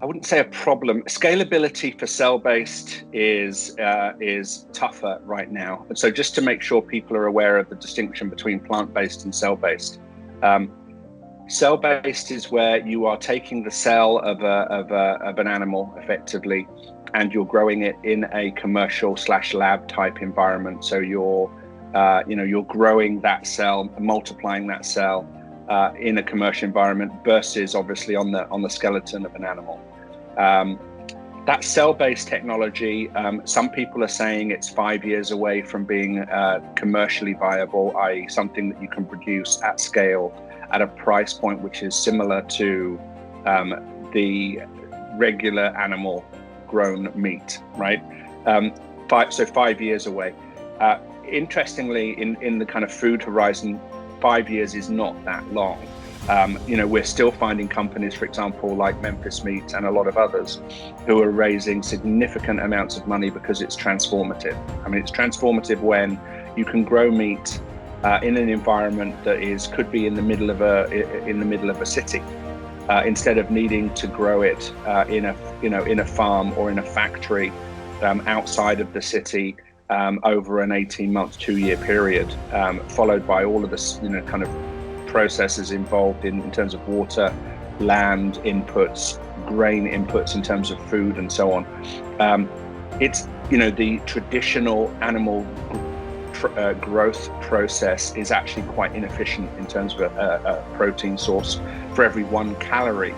I wouldn't say a problem. Scalability for cell-based is tougher right now. And so just to make sure people are aware of the distinction between plant-based and cell-based. Um, Cell-based is where you are taking the cell of an animal effectively, and you're growing it in a commercial slash lab type environment. So you're growing that cell, multiplying that cell in a commercial environment versus obviously on the skeleton of an animal. Um, that cell-based technology, some people are saying it's 5 years away from being commercially viable, i.e., something that you can produce at scale at a price point which is similar to the regular animal grown meat, right? So 5 years away. Interestingly, in the kind of food horizon, 5 years is not that long. We're still finding companies, for example, like Memphis Meat and a lot of others, who are raising significant amounts of money because it's transformative. I mean, it's transformative when you can grow meat in an environment that could be in the middle of a city, instead of needing to grow it in a farm or in a factory outside of the city over an 18-month, 2-year period, followed by all of this kind of processes involved in terms of water, land inputs, grain inputs in terms of food, and so on. It's the traditional animal growth process is actually quite inefficient in terms of a protein source. For every 1 calorie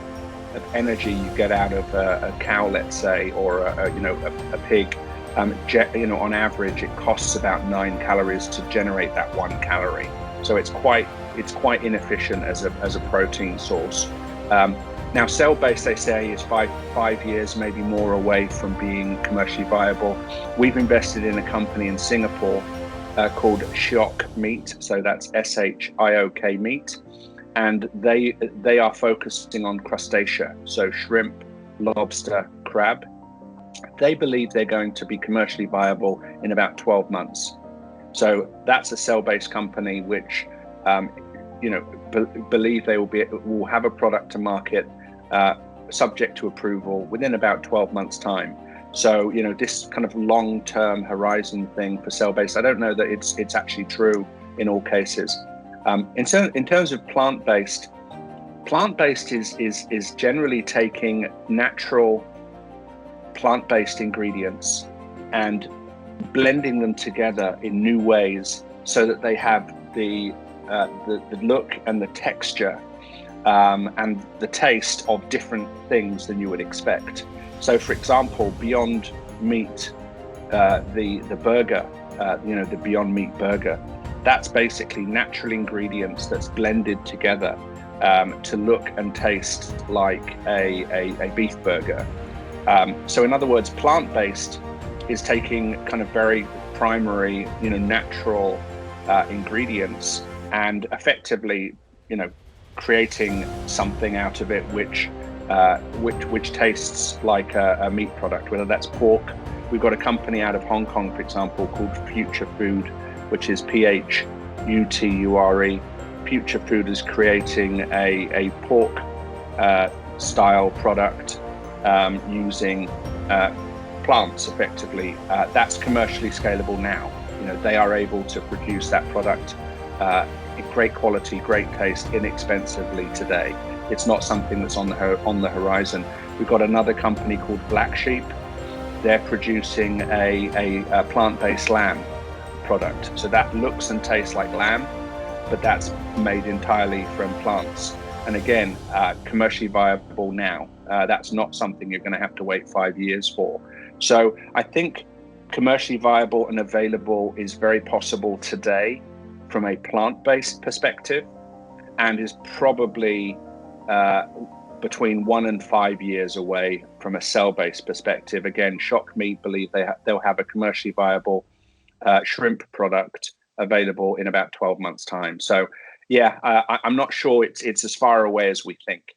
of energy you get out of a cow, let's say, or a pig, on average it costs about 9 calories to generate that 1 calorie. So it's quite inefficient as a protein source. Now, cell-based, they say, is five years, maybe more, away from being commercially viable. We've invested in a company in Singapore called Shiok Meat, so that's SHIOK Meat, and they are focusing on crustacea, so shrimp, lobster, crab. They believe they're going to be commercially viable in about 12 months. So that's a cell-based company which believe they will have a product to market subject to approval within about 12 months time. So this kind of long-term horizon thing for cell-based, I don't know that it's actually true in all cases. In terms of plant-based is generally taking natural plant-based ingredients and blending them together in new ways so that they have the look and the texture and the taste of different things than you would expect. So, for example, Beyond Meat, the burger, the Beyond Meat burger, that's basically natural ingredients that's blended together to look and taste like a beef burger. So, in other words, plant-based is taking kind of very primary, natural ingredients and effectively, creating something out of it which tastes like a meat product, whether that's pork. We've got a company out of Hong Kong, for example, called Future Food, which is PHUTURE. Future Food is creating a pork style product using plants effectively. That's commercially scalable now. They are able to produce that product in great quality, great taste, inexpensively today. It's not something that's on the horizon. We've got another company called Black Sheep. They're producing a plant-based lamb product. So that looks and tastes like lamb, but that's made entirely from plants. And again, commercially viable now. That's not something you're going to have to wait 5 years for. So I think commercially viable and available is very possible today from a plant-based perspective, and is probably between 1 and 5 years away from a cell-based perspective. Again, Shock Meat believe they'll have a commercially viable shrimp product available in about 12 months' time. So, yeah, I'm not sure it's as far away as we think.